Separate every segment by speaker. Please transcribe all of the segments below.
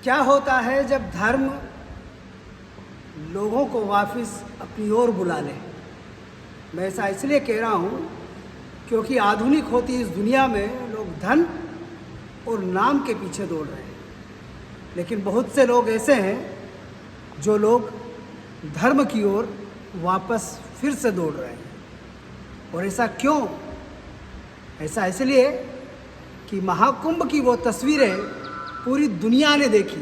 Speaker 1: क्या होता है जब धर्म लोगों को वापस अपनी ओर बुला ले। मैं ऐसा इसलिए कह रहा हूँ क्योंकि आधुनिक होती इस दुनिया में लोग धन और नाम के पीछे दौड़ रहे हैं, लेकिन बहुत से लोग ऐसे हैं जो लोग धर्म की ओर वापस फिर से दौड़ रहे हैं। और ऐसा क्यों? ऐसा इसलिए कि महाकुंभ की वो तस्वीरें पूरी दुनिया ने देखी।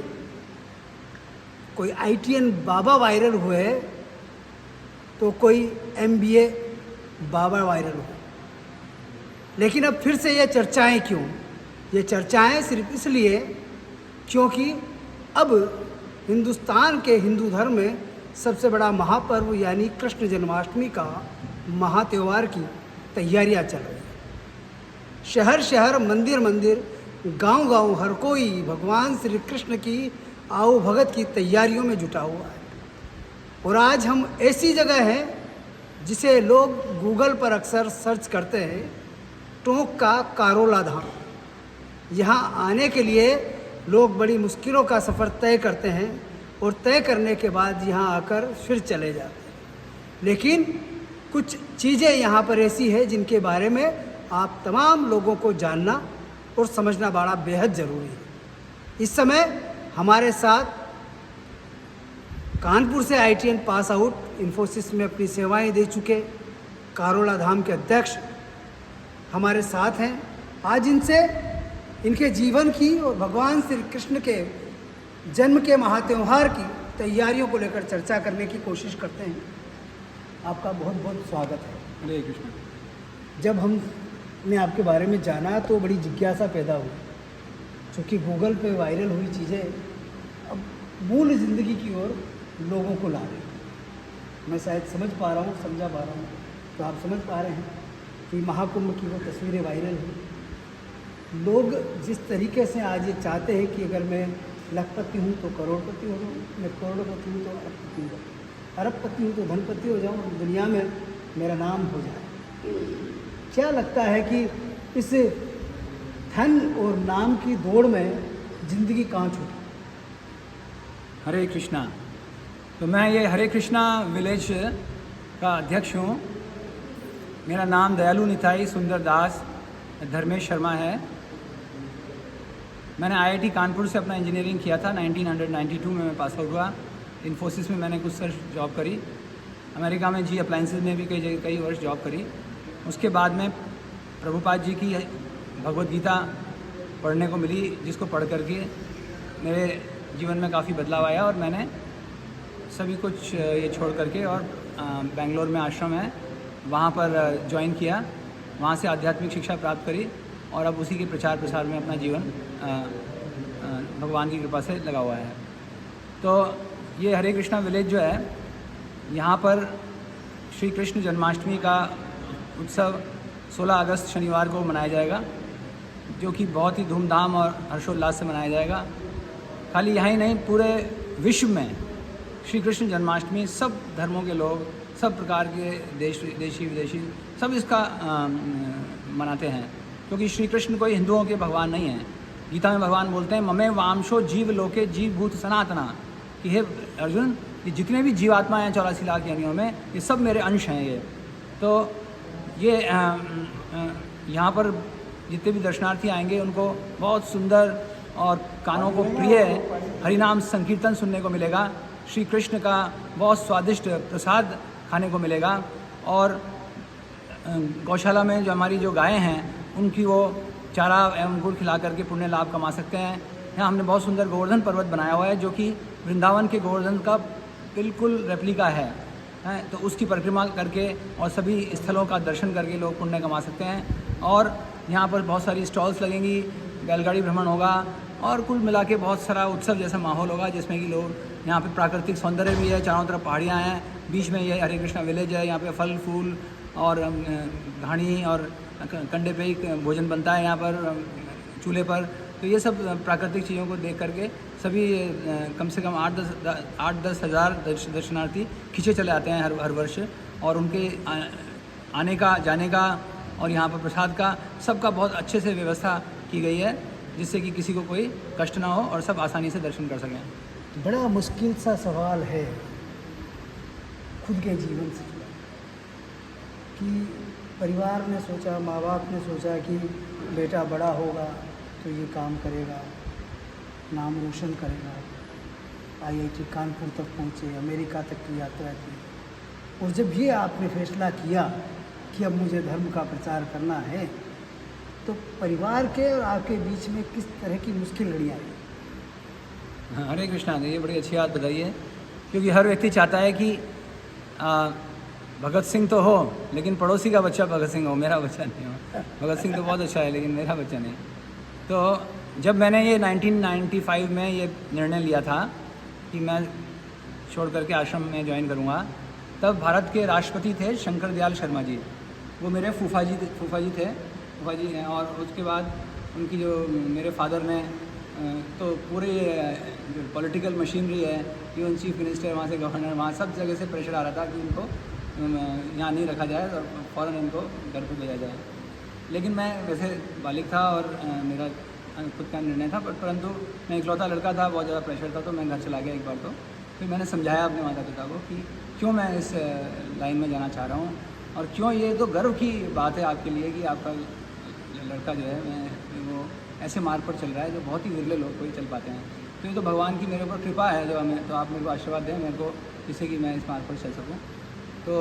Speaker 1: कोई ITN बाबा वायरल हुए तो कोई MBA बाबा वायरल हुए, लेकिन अब फिर से ये चर्चाएं क्यों? ये चर्चाएं सिर्फ इसलिए क्योंकि अब हिंदुस्तान के हिंदू धर्म में सबसे बड़ा महापर्व यानी कृष्ण जन्माष्टमी का महात्योहार की तैयारियां चल रही हैं। शहर शहर, मंदिर मंदिर, गांव गांव हर कोई भगवान श्री कृष्ण की आओ भगत की तैयारियों में जुटा हुआ है। और आज हम ऐसी जगह हैं जिसे लोग गूगल पर अक्सर सर्च करते हैं, टोंक का कारोला धाम। यहाँ आने के लिए लोग बड़ी मुश्किलों का सफ़र तय करते हैं और तय करने के बाद यहाँ आकर फिर चले जाते हैं। लेकिन कुछ चीज़ें यहाँ पर ऐसी है जिनके बारे में आप तमाम लोगों को जानना और समझना बड़ा बेहद ज़रूरी है। इस समय हमारे साथ कानपुर से ITN पास आउट, इन्फोसिस में अपनी सेवाएं दे चुके कारोला धाम के अध्यक्ष हमारे साथ हैं। आज इनसे इनके जीवन की और भगवान श्री कृष्ण के जन्म के महात्योहार की तैयारियों को लेकर चर्चा करने की कोशिश करते हैं। आपका बहुत बहुत स्वागत है।
Speaker 2: हरे कृष्ण।
Speaker 1: जब हमने आपके बारे में जाना तो बड़ी जिज्ञासा पैदा हुई, क्योंकि गूगल पे वायरल हुई चीज़ें अब मूल ज़िंदगी की ओर लोगों को ला रही। मैं शायद समझ पा रहा हूँ, समझा पा रहा हूँ, तो आप समझ पा रहे हैं कि महाकुंभ की वो तस्वीरें वायरल हुई। लोग जिस तरीके से आज ये चाहते हैं कि अगर मैं लखपति हूँ तो करोड़पति हो जाऊँ, मैं करोड़पति हूँ तो अरबपति हो जाऊँ, अरबपति हूँ तो धनपति हो जाऊँ और दुनिया में मेरा नाम हो जाए। क्या लगता है कि इस धन और नाम की दौड़ में ज़िंदगी कहाँ छूटी?
Speaker 2: हरे कृष्णा। तो मैं ये हरे कृष्णा विलेज का अध्यक्ष हूँ। मेरा नाम दयालु निताई सुंदर दास धर्मेश शर्मा है। मैंने IIT कानपुर से अपना इंजीनियरिंग किया था। 1992 में मैं पास आउट हुआ। इन्फोसिस में मैंने कुछ वर्ष जॉब करी। अमेरिका में जी अप्लायंसेज में भी कई वर्ष जॉब करी। उसके बाद में प्रभुपाद जी की भगवद गीता पढ़ने को मिली, जिसको पढ़ करके मेरे जीवन में काफ़ी बदलाव आया और मैंने सभी कुछ ये छोड़ करके और बेंगलोर में आश्रम है वहाँ पर ज्वाइन किया। वहाँ से आध्यात्मिक शिक्षा प्राप्त करी और अब उसी के प्रचार प्रसार में अपना जीवन भगवान की कृपा से लगा हुआ है। तो ये हरे कृष्णा विलेज जो है, यहाँ पर श्री कृष्ण जन्माष्टमी का उत्सव 16 अगस्त शनिवार को मनाया जाएगा, जो कि बहुत ही धूमधाम और हर्षोल्लास से मनाया जाएगा। खाली यहाँ ही नहीं, पूरे विश्व में श्री कृष्ण जन्माष्टमी सब धर्मों के लोग, सब प्रकार के देशी विदेशी सब इसका मनाते हैं, क्योंकि श्री कृष्ण कोई हिंदुओं के भगवान नहीं है। गीता में भगवान बोलते हैं ममे वामशो जीव लोके जीव भूत सनातना, कि हे अर्जुन, ये जितने भी जीवात्मा हैं 84 लाख योनियों में, ये सब मेरे अंश हैं। ये तो ये यहाँ पर जितने भी दर्शनार्थी आएंगे उनको बहुत सुंदर और कानों को प्रिय हरिनाम संकीर्तन सुनने को मिलेगा। श्री कृष्ण का बहुत स्वादिष्ट प्रसाद खाने को मिलेगा और गौशाला में जो हमारी जो गायें हैं उनकी वो चारा एवं गुड़ खिला करके पुण्य लाभ कमा सकते हैं। यहाँ हमने बहुत सुंदर गोवर्धन पर्वत बनाया हुआ है, जो कि वृंदावन के गोवर्धन का बिल्कुल रेप्लिका है। तो उसकी परिक्रमा करके और सभी स्थलों का दर्शन करके लोग पुण्य कमा सकते हैं। और यहाँ पर बहुत सारी स्टॉल्स लगेंगी, बैलगाड़ी भ्रमण होगा और कुल मिला के बहुत सारा उत्सव जैसा माहौल होगा, जिसमें कि लोग यहाँ पे प्राकृतिक सौंदर्य भी है, चारों तरफ पहाड़ियाँ हैं, बीच में ये हरे कृष्णा विलेज है। यहाँ पे फल फूल और घानी और कंडे पे ही भोजन बनता है यहाँ पर चूल्हे पर। तो ये सब प्राकृतिक चीज़ों को देख करके सभी कम से कम 8-10 हज़ार दर्शनार्थी खींचे चले आते हैं हर वर्ष। और उनके आने का, जाने का और यहाँ पर प्रसाद का सबका बहुत अच्छे से व्यवस्था की गई है। जिससे कि किसी को कोई कष्ट ना हो और सब आसानी से दर्शन कर सकें।
Speaker 1: बड़ा मुश्किल सा सवाल है खुद के जीवन से जुड़ा कि परिवार ने सोचा, माँ बाप ने सोचा कि बेटा बड़ा होगा तो ये काम करेगा, नाम रोशन करेगा, IIT कानपुर तक पहुँचे, अमेरिका तक की यात्रा की। और जब ये आपने फैसला किया कि अब मुझे धर्म का प्रचार करना है, तो परिवार के और आपके बीच में किस तरह की मुश्किल घड़ियाँ आई?
Speaker 2: हाँ, हरे कृष्णा। ये बड़ी अच्छी बात बताई है, क्योंकि हर व्यक्ति चाहता है कि भगत सिंह तो हो लेकिन पड़ोसी का बच्चा भगत सिंह हो, मेरा बच्चा नहीं हो। भगत सिंह तो बहुत अच्छा है लेकिन मेरा बच्चा नहीं। तो जब मैंने ये 1995 में ये निर्णय लिया था कि मैं छोड़ करके आश्रम में ज्वाइन करूँगा, तब भारत के राष्ट्रपति थे शंकर दयाल शर्मा जी। वो मेरे फूफा जी हैं। और उसके बाद उनकी जो मेरे फादर ने तो पूरे जो पॉलिटिकल मशीनरी है, इवन चीफ मिनिस्टर, वहाँ से गवर्नर, वहाँ सब जगह से प्रेशर आ रहा था कि इनको यहाँ नहीं रखा जाए और फ़ौरन इनको घर पर भेजा जाए। लेकिन मैं वैसे बालिग था और मेरा खुद का निर्णय था, परंतु मैं इकलौता लड़का था, बहुत ज़्यादा प्रेशर था, तो मैं घर चला गया एक बार। तो फिर मैंने समझाया अपने माता पिता को कि क्यों मैं इस लाइन में जाना चाह रहा हूँ और क्यों ये तो गर्व की बात है आपके लिए कि आपका लड़का जो है वो ऐसे मार्ग पर चल रहा है जो बहुत ही विरले लोग कोई चल पाते हैं। तो ये तो भगवान की मेरे ऊपर कृपा है जो हमें, तो आप मेरे को आशीर्वाद दें मेरे को, जिससे कि मैं इस मार्ग पर चल सकूँ। तो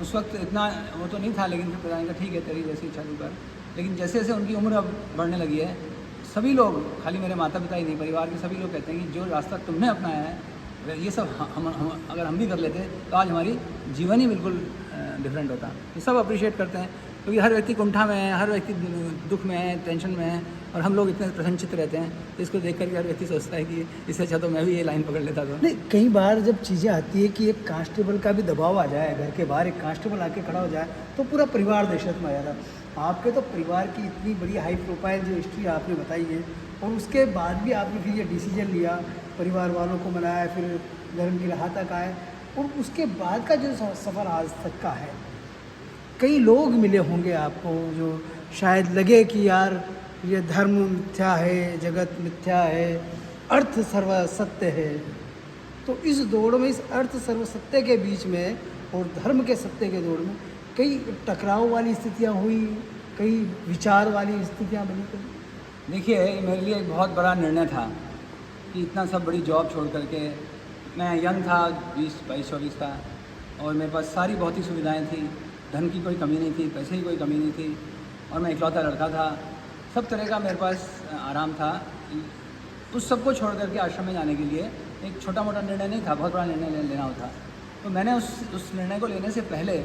Speaker 2: उस वक्त इतना वो तो नहीं था, लेकिन फिर पता नहीं था ठीक है तेरी जैसी इच्छा तू कर। लेकिन जैसे जैसे उनकी उम्र अब बढ़ने लगी है, सभी लोग, खाली मेरे माता पिता ही नहीं, परिवार के सभी लोग कहते हैं कि जो रास्ता तुमने अपनाया है ये सब हम अगर हम भी कर लेते तो आज हमारी जीवन ही बिल्कुल डिफरेंट होता। तो सब अप्रिशिएट करते हैं, क्योंकि हर व्यक्ति कुंठा में है, हर व्यक्ति दुख में है, टेंशन में है, और हम लोग इतने प्रसन्नचित्त रहते हैं। तो इसको देख करके हर व्यक्ति सोचता है कि इससे अच्छा तो मैं भी ये लाइन पकड़ लेता था।
Speaker 1: नहीं, कई बार जब चीज़ें आती है कि एक कांस्टेबल का भी दबाव आ जाए, घर के बाहर एक कांस्टेबल आके खड़ा हो जाए, तो पूरा परिवार दहशत में आ जाता है। आपके तो परिवार की इतनी बड़ी हाई प्रोफाइल जो हिस्ट्री आपने बताई है, और उसके बाद भी आपने फिर ये डिसीजन लिया, परिवार वालों को मनाया, फिर धर्म की राह तक आए, और उसके बाद का जो सफ़र आज तक का है, कई लोग मिले होंगे आपको जो शायद लगे कि यार ये धर्म मिथ्या है, जगत मिथ्या है, अर्थ सर्व सत्य है। तो इस दौड़ में, इस अर्थ सर्व सत्य के बीच में और धर्म के सत्य के दौड़ में कई टकराव वाली स्थितियाँ हुई, कई विचार वाली स्थितियाँ बनी।
Speaker 2: देखिए, मेरे लिए एक बहुत बड़ा निर्णय था कि इतना सब बड़ी जॉब छोड़ करके, मैं यंग था, 22-24 था, और मेरे पास सारी बहुत ही सुविधाएं थी, धन की कोई कमी नहीं थी, पैसे की कोई कमी नहीं थी, और मैं इकलौता लड़का था, सब तरह का मेरे पास आराम था। उस सब को छोड़ करके आश्रम में जाने के लिए एक छोटा मोटा निर्णय नहीं था, बहुत बड़ा निर्णय लेना होता। तो मैंने उस निर्णय को लेने से पहले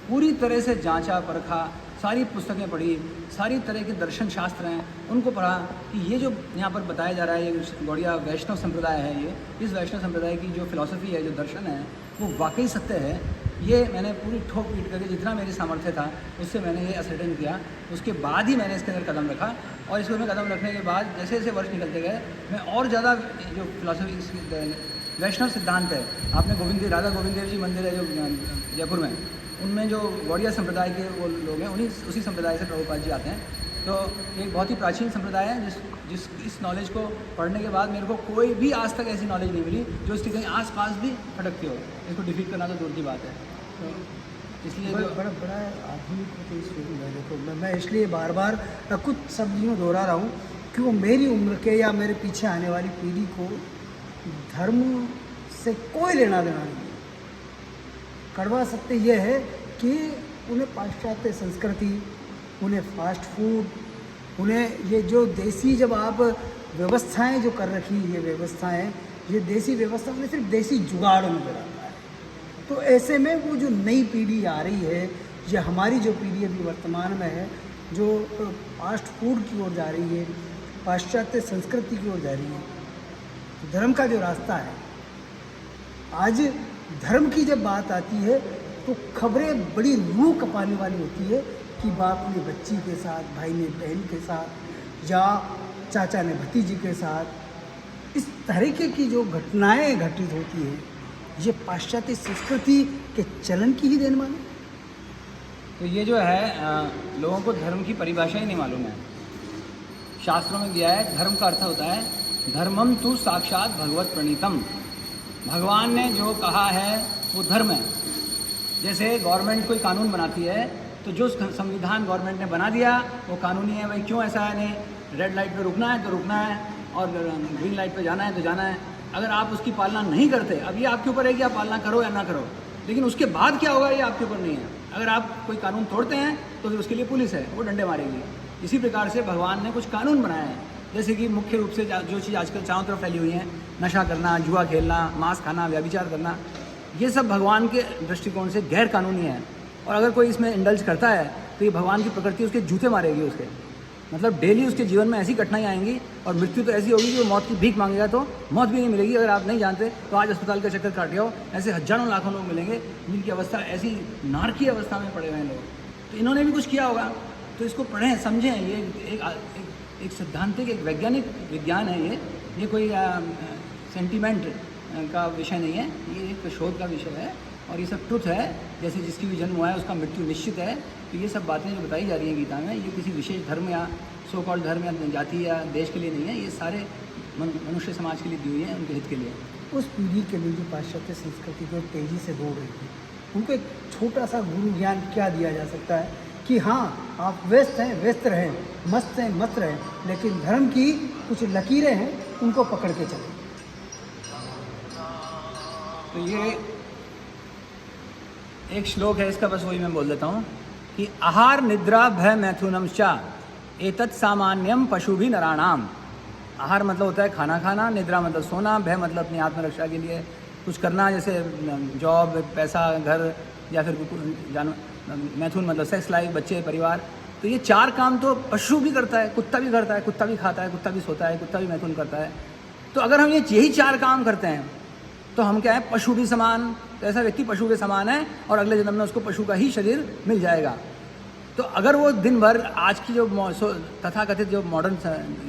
Speaker 2: पूरी तरह से जांचा परखा, सारी पुस्तकें पढ़ी, सारी तरह के दर्शन शास्त्र हैं उनको पढ़ा कि ये जो यहाँ पर बताया जा रहा है, ये गौड़िया वैष्णव संप्रदाय है, ये इस वैष्णव संप्रदाय की जो फिलॉसफी है, जो दर्शन है, वो वाकई सत्य है। ये मैंने पूरी ठोक पीट करके जितना मेरी सामर्थ्य था उससे मैंने ये असर्टेन किया। उसके बाद ही मैंने इसके अंदर कदम रखा, और इसमें कदम रखने के बाद जैसे जैसे वर्ष निकलते गए, मैं और ज़्यादा जो फिलॉसफी वैष्णव सिद्धांत है, आपने राधा गोविंद देव जी मंदिर है जो जयपुर में, उनमें जो गौड़िया संप्रदाय के वो लोग हैं, उसी संप्रदाय से प्रभुपाद जी आते हैं। तो एक बहुत ही प्राचीन संप्रदाय है जिस इस नॉलेज को पढ़ने के बाद मेरे को कोई भी आज तक ऐसी नॉलेज नहीं मिली जो इसके कहीं आस पास भी भटकती हो। इसको डिफीट करना तो दूर की बात है। तो इसलिए
Speaker 1: बड़ा आधुनिक होते इस फील्ड में। देखो, मैं इसलिए बार बार कुछ शब्दों दोहरा रहा हूँ कि वो मेरी उम्र के या मेरे पीछे आने वाली पीढ़ी को धर्म से कोई लेना देना नहीं। कड़वा सत्य यह है कि उन्हें पाश्चात्य संस्कृति, उन्हें फास्ट फूड, उन्हें ये जो देसी, जब आप व्यवस्थाएं जो कर रखी, ये व्यवस्थाएं, ये देसी व्यवस्था, उन्हें सिर्फ देसी जुगाड़ नजर आता है। तो ऐसे में वो जो नई पीढ़ी आ रही है, या हमारी जो पीढ़ी अभी वर्तमान में है, जो फास्ट फूड की ओर जा रही है, पाश्चात्य संस्कृति की ओर जा रही है, तो धर्म का जो रास्ता है, आज धर्म की जब बात आती है तो खबरें बड़ी रूह कपाने वाली होती है कि बाप ने बच्ची के साथ, भाई ने बहन के साथ, या चाचा ने भतीजी के साथ, इस तरीके की जो घटनाएं घटित होती है, ये पाश्चात्य संस्कृति के चलन की ही देन माने।
Speaker 2: तो ये जो है लोगों को धर्म की परिभाषा ही नहीं मालूम है। शास्त्रों में दिया है, धर्म का अर्थ होता है धर्मम तु साक्षात भगवत प्रणीतम। भगवान ने जो कहा है वो धर्म है। जैसे गवर्नमेंट कोई कानून बनाती है तो जो संविधान गवर्नमेंट ने बना दिया वो कानूनी है। भाई क्यों ऐसा है, नहीं रेड लाइट पे रुकना है तो रुकना है और ग्रीन लाइट पे जाना है तो जाना है। अगर आप उसकी पालना नहीं करते, अब ये आपके ऊपर है कि आप पालना करो या ना करो, लेकिन उसके बाद क्या होगा ये आपके ऊपर नहीं है। अगर आप कोई कानून तोड़ते हैं तो फिर उसके लिए पुलिस है, वो डंडे मारेगी। इसी प्रकार से भगवान ने कुछ कानून बनाए हैं, जैसे कि मुख्य रूप से जो चीज़ आजकल चारों तरफ फैली हुई है, नशा करना, जुआ खेलना, मांस खाना, व्यभिचार करना, ये सब भगवान के दृष्टिकोण से गैर कानूनी है। और अगर कोई इसमें इंडल्ज करता है तो ये भगवान की प्रकृति उसके जूते मारेगी उसके। मतलब डेली उसके जीवन में ऐसी कठिनाई आएंगी और मृत्यु तो ऐसी होगी कि वो मौत की भीख मांगेगा तो मौत भी नहीं मिलेगी। अगर आप नहीं जानते तो आज अस्पताल का चक्कर काट हो, ऐसे हजारों लाखों लोग मिलेंगे जिनकी अवस्था ऐसी नारकीय अवस्था में पड़े हुए हैं लोग। तो इन्होंने भी कुछ किया होगा, तो इसको पढ़ें, समझें। ये एक सिद्धांतिक, एक वैज्ञानिक विज्ञान है। ये कोई सेंटीमेंट का विषय नहीं है, ये एक शोध का विषय है और ये सब ट्रुथ है। जैसे जिसकी भी जन्म हुआ है उसका मृत्यु निश्चित है। तो ये सब बातें जो बताई जा रही हैं गीता में, ये किसी विशेष धर्म या सो कॉल्ड धर्म या जाति या देश के लिए नहीं है, ये सारे मनुष्य समाज के लिए दी हुई है, उनके हित के लिए।
Speaker 1: उस पीढ़ी के लिए जो पाश्चात्य संस्कृति को तेज़ी से दौड़ रही है, उनको एक छोटा सा गुरु ज्ञान क्या दिया जा सकता है कि हाँ आप व्यस्त हैं, व्यस्त रहें, मस्त हैं, मस्त रहें, लेकिन धर्म की कुछ लकीरें हैं उनको पकड़ के चलें।
Speaker 2: तो ये एक श्लोक है, इसका बस वही मैं बोल देता हूँ कि आहार निद्रा भय मैथुनम चा एतत् सामान्यम पशु भी नराणाम। आहार मतलब होता है खाना खाना, निद्रा मतलब सोना, भय मतलब अपनी आत्मरक्षा के लिए कुछ करना, जैसे जॉब, पैसा, घर या फिर मैथुन मतलब सेक्स लाइफ, बच्चे, परिवार। तो ये चार काम तो पशु भी करता है, कुत्ता भी करता है, कुत्ता भी खाता है, कुत्ता भी सोता है, कुत्ता भी मैथुन करता है। तो अगर हम यही चार काम करते हैं तो हम क्या है, पशु भी समान। तो ऐसा व्यक्ति पशु के समान है और अगले जन्म में उसको पशु का ही शरीर मिल जाएगा। तो अगर वो दिन भर, आज की जो तथाकथित जो मॉडर्न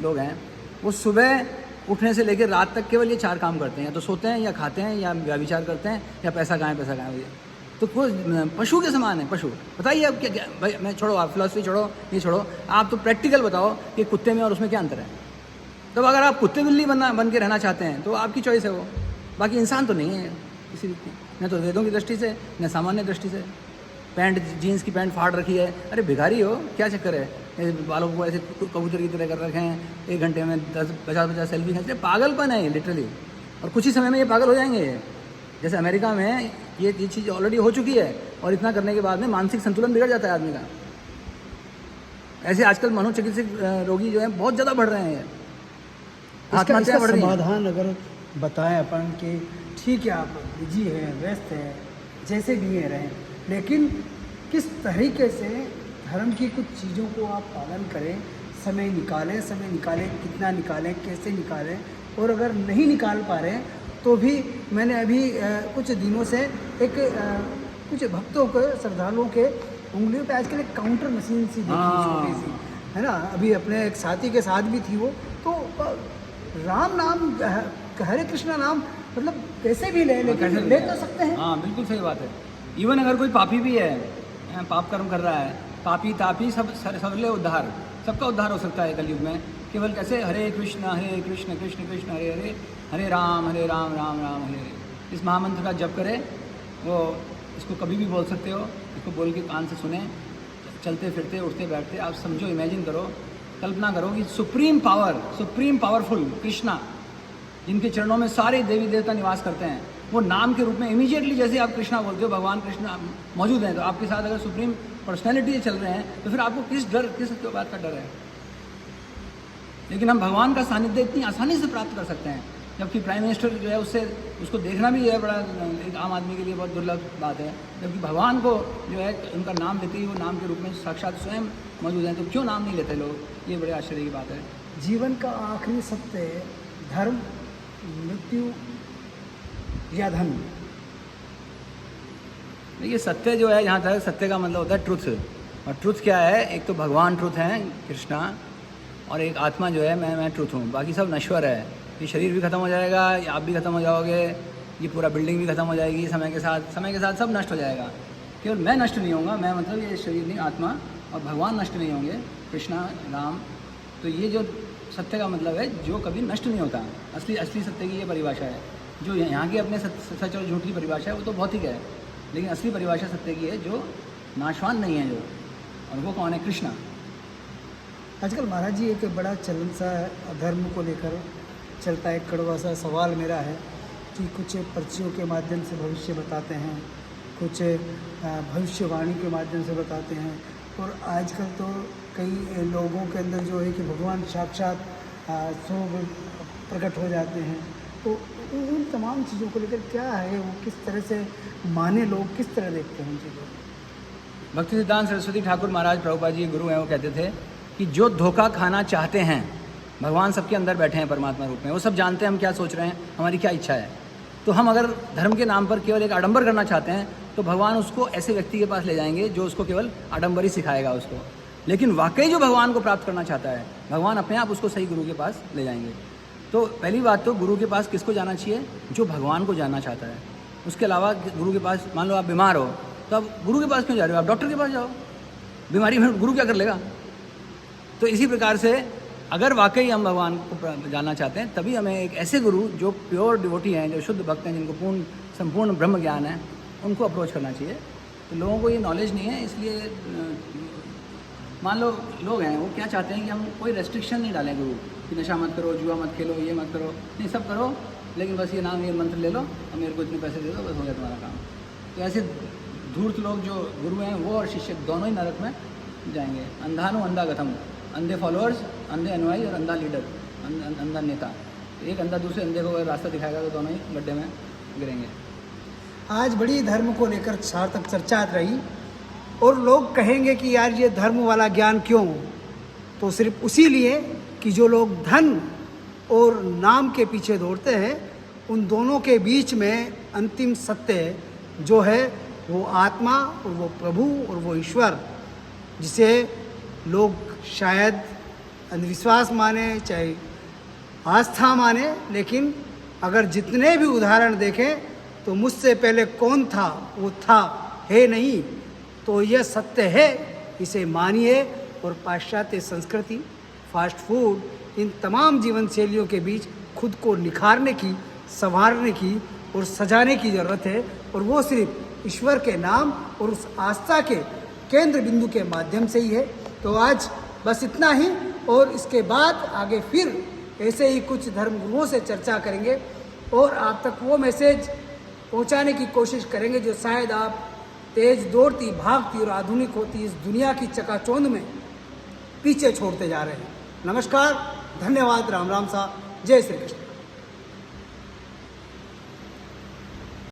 Speaker 2: लोग हैं, वो सुबह उठने से लेकर रात तक केवल ये चार काम करते हैं, या तो सोते हैं या खाते हैं या व्यभिचार करते हैं या पैसा कहाँ है। तो वो पशु के समान है, पशु। बताइए अब क्या भाई, मैं छोड़ो, आप फिलॉसफी छोड़ो, ये छोड़ो, आप तो प्रैक्टिकल बताओ कि कुत्ते में और उसमें क्या अंतर है। तो अगर आप कुत्ते बिल्ली बन के रहना चाहते हैं तो आपकी चॉइस है वो, बाकी इंसान तो नहीं है किसी भी, न तो वेदों की दृष्टि से न सामान्य दृष्टि से। पैंट, जीन्स की पैंट फाड़ रखी है, अरे भिखारी हो, क्या चक्कर है, बालों को ऐसे कबूतर की तरह कर रखे हैं, 1 घंटे में 10-50 सेल्फी खींचते, पागलपन है ये लिटरली। और कुछ ही समय में ये पागल हो जाएंगे। जैसे अमेरिका में ये चीज़ ऑलरेडी हो चुकी है और इतना करने के बाद में मानसिक संतुलन बिगड़ जाता है आदमी का। ऐसे आजकल मनोचिकित्सक रोगी जो हैं बहुत ज़्यादा बढ़ रहे हैं, आत्महत्या बढ़ रही है।
Speaker 1: समाधान अगर बताएं अपन कि ठीक है आप बिजी हैं, व्यस्त हैं, जैसे भी हैं रहें, लेकिन किस तरीके से धर्म की कुछ चीज़ों को आप पालन करें, समय निकालें, कितना निकालें, कैसे निकालें। और अगर नहीं निकाल पा रहे हैं तो भी मैंने अभी कुछ दिनों से कुछ भक्तों के, श्रद्धालुओं के उंगलियों पे आजकल एक काउंटर मशीन सी देखी, छोटी सी, है ना। अभी अपने एक साथी के साथ भी थी वो, तो राम नाम, हरे कृष्णा नाम, मतलब कैसे भी ले तो सकते हैं।
Speaker 2: हाँ बिल्कुल सही बात है। इवन अगर कोई पापी भी है, पाप कर्म कर रहा है, पापी तापी सब सबले उद्धार, सबका उद्धार हो सकता है कलयुग में। केवल कैसे, हरे कृष्ण कृष्ण कृष्ण हरे हरे, हरे राम राम राम हरे हरे। इस महामंत्र का जप करें। वो इसको कभी भी बोल सकते हो, इसको बोल के कान से सुने, चलते फिरते, उठते बैठते। आप समझो, इमेजिन करो, कल्पना करो कि सुप्रीम पावरफुल कृष्णा, जिनके चरणों में सारे देवी देवता निवास करते हैं, वो नाम के रूप में इमीडिएटली जैसे आप कृष्णा बोलते हो, भगवान कृष्ण मौजूद हैं। तो आपके साथ अगर सुप्रीम पर्सनैलिटी चल रहे हैं तो फिर आपको किस बात का डर है। लेकिन हम भगवान का सानिध्य इतनी आसानी से प्राप्त कर सकते हैं, जबकि प्राइम मिनिस्टर जो है उसको देखना भी है बड़ा, एक आम आदमी के लिए बहुत दुर्लभ बात है। जबकि भगवान को जो है उनका नाम लेते ही वो नाम के रूप में साक्षात स्वयं मौजूद हैं, तो क्यों नाम नहीं लेते लोग, ये बड़े आश्चर्य की बात है।
Speaker 1: जीवन का आखिरी सत्य, धर्म, मृत्यु या धन।
Speaker 2: देखिए सत्य जो है, यहाँ तक सत्य का मतलब होता है ट्रुथ। और ट्रुथ क्या है, एक तो भगवान ट्रुथ हैं कृष्णा, और एक आत्मा जो है मैं ट्रुथ हूँ। बाकी सब नश्वर है। ये शरीर भी खत्म हो जाएगा, आप भी खत्म हो जाओगे, ये पूरा बिल्डिंग भी खत्म हो जाएगी समय के साथ सब नष्ट हो जाएगा। केवल मैं नष्ट नहीं होऊंगा, मैं मतलब ये शरीर नहीं, आत्मा और भगवान नष्ट नहीं होंगे, कृष्णा राम। तो ये जो सत्य का मतलब है जो कभी नष्ट नहीं होता। असली असली सत्य की ये परिभाषा है। जो यहाँ की अपने सच और झूठ की परिभाषा है वो तो भौतिक है, लेकिन असली परिभाषा सत्य की है जो नाशवान नहीं है जो, और वो कौन है? कृष्णा।
Speaker 1: आजकल महाराज जी एक बड़ा चलन सा धर्म को लेकर चलता है, एक कड़वा सा सवाल मेरा है कि कुछ पर्चियों के माध्यम से भविष्य बताते हैं, कुछ भविष्यवाणी के माध्यम से बताते हैं, और आजकल तो कई लोगों के अंदर जो है कि भगवान साक्षात प्रकट हो जाते हैं। तो उन तमाम चीज़ों को लेकर क्या है, वो किस तरह से माने, लोग किस तरह देखते हैं उन चीज़ों को?
Speaker 2: भक्ति सिद्धांत सरस्वती ठाकुर महाराज प्रभुपाद जी गुरु हैं, वो कहते थे कि जो धोखा खाना चाहते हैं, भगवान सबके अंदर बैठे हैं परमात्मा रूप में, वो सब जानते हैं हम क्या सोच रहे हैं, हमारी क्या इच्छा है। तो हम अगर धर्म के नाम पर केवल एक आडंबर करना चाहते हैं तो भगवान उसको ऐसे व्यक्ति के पास ले जाएंगे जो उसको केवल आडंबर ही सिखाएगा उसको। लेकिन वाकई जो भगवान को प्राप्त करना चाहता है, भगवान अपने आप उसको सही गुरु के पास ले जाएंगे। तो पहली बात तो गुरु के पास किसको जाना चाहिए? जो भगवान को जानना चाहता है। उसके अलावा गुरु के पास, मान लो आप बीमार हो तो आप गुरु के पास क्यों जा रहे हो? आप डॉक्टर के पास जाओ, बीमारी में गुरु क्या कर लेगा? तो इसी प्रकार से अगर वाकई हम भगवान को जानना चाहते हैं तभी हमें एक ऐसे गुरु जो प्योर डिवोटी हैं, जो शुद्ध भक्त हैं, जिनको संपूर्ण ब्रह्म ज्ञान है, उनको अप्रोच करना चाहिए। तो लोगों को ये नॉलेज नहीं है, इसलिए मान लो लोग हैं वो क्या चाहते हैं कि हम कोई रेस्ट्रिक्शन नहीं डालें गुरु कि नशा मत करो, जुआ मत खेलो, ये मत करो, नहीं सब करो, लेकिन बस ये नाम, ये मंत्र ले लो और मेरे को इतने पैसे दे दो, बस हो गया तुम्हारा काम। तो ऐसे धूर्त लोग जो गुरु हैं वो और शिष्य दोनों ही नरक में जाएंगे। अंधानु अंधा गथम, अंधे फॉलोअर्स, अंधे अनुयायी और अंधा लीडर, अंधा नेता। एक अंधा दूसरे अंधे को रास्ता दिखाएगा तो दोनों ही गड्ढे में गिरेंगे।
Speaker 1: आज बड़ी धर्म को लेकर सार्थक चर्चा रही, और लोग कहेंगे कि यार ये धर्म वाला ज्ञान क्यों? तो सिर्फ उसी लिए कि जो लोग धन और नाम के पीछे दौड़ते हैं, उन दोनों के बीच में अंतिम सत्य जो है वो आत्मा और वो प्रभु और वो ईश्वर, जिसे लोग शायद अंधविश्वास माने चाहे आस्था माने, लेकिन अगर जितने भी उदाहरण देखें तो मुझसे पहले कौन था, वो था, है नहीं। तो यह सत्य है, इसे मानिए। और पाश्चात्य संस्कृति, फास्ट फूड, इन तमाम जीवन शैलियों के बीच खुद को निखारने की, संवारने की और सजाने की ज़रूरत है, और वो सिर्फ ईश्वर के नाम और उस आस्था के केंद्र बिंदु के माध्यम से ही है। तो आज बस इतना ही, और इसके बाद आगे फिर ऐसे ही कुछ धर्मगुरुओं से चर्चा करेंगे और आप तक वो मैसेज पहुंचाने की कोशिश करेंगे जो शायद आप तेज दौड़ती, भागती और आधुनिक होती इस दुनिया की चकाचौंध में पीछे छोड़ते जा रहे हैं। नमस्कार, धन्यवाद, राम राम सा, जय श्री कृष्ण।